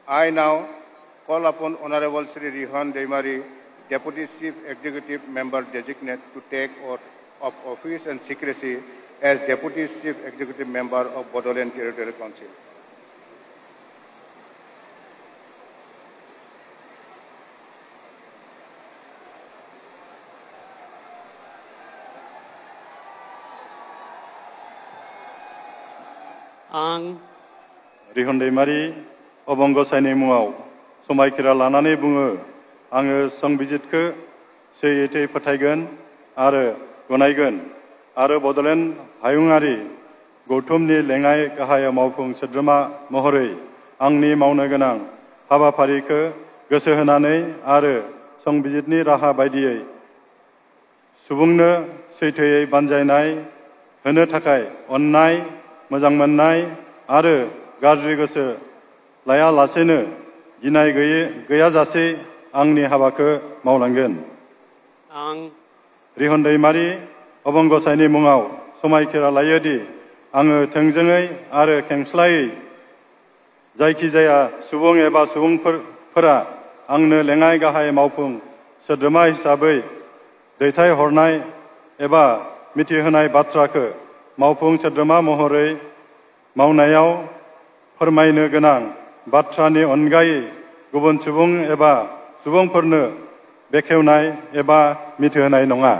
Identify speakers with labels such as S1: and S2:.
S1: I now call upon Honorable Sri Rihan Deimari, Deputy Chief Executive Member Designate, to take oath of office and secrecy as Deputy Chief Executive Member of Bodoland Territorial Council.
S2: आं
S3: रिहन दैमारि अबं गसाइनि मुङाव समायखिरा लानानै बुङो आङो संबिजितखौ सैथोयै फोथायगोन आरो गनायगोन आरो बड'लेण्ड हायुङारि गौथुमनि लेङाइ गाहाय मावफुं सोद्रोमा महरै आंनि मावनो गोनां हाबाफारिखौ गोसो होनानै आरो संबिजितनि राहा बायदियै सुबुंनो सैथोयै बानजायनाय होनो थाखाय अननाय मोजां मोननाय आरो गाज्रि गोसो लायालासेनो गिनाय गैयाजासे आंनि हाबाखौ मावलांगोन।
S2: आं
S3: रिहन दैमारि अबं गसाइनि मुङाव समायखिरा लायोदि आङो थोंजोङै आरो खेंस्लायै जायखिजाया सुबुं एबा सुबुंफोरा आंनो लेङाइ गाहाय मावफुं सोद्रोमा हिसाबै दैथायहरनाय एबा मिथिहोनाय बाथ्राखौ मावफुं सोद्रोमा महरै मावनायाव फोरमायनो गोनां बाथ्रानि अनगायै गुबुन सुबुं एबा सुबुंफोरनो बेखेवनाय एबा मिथिहोनाय नङा।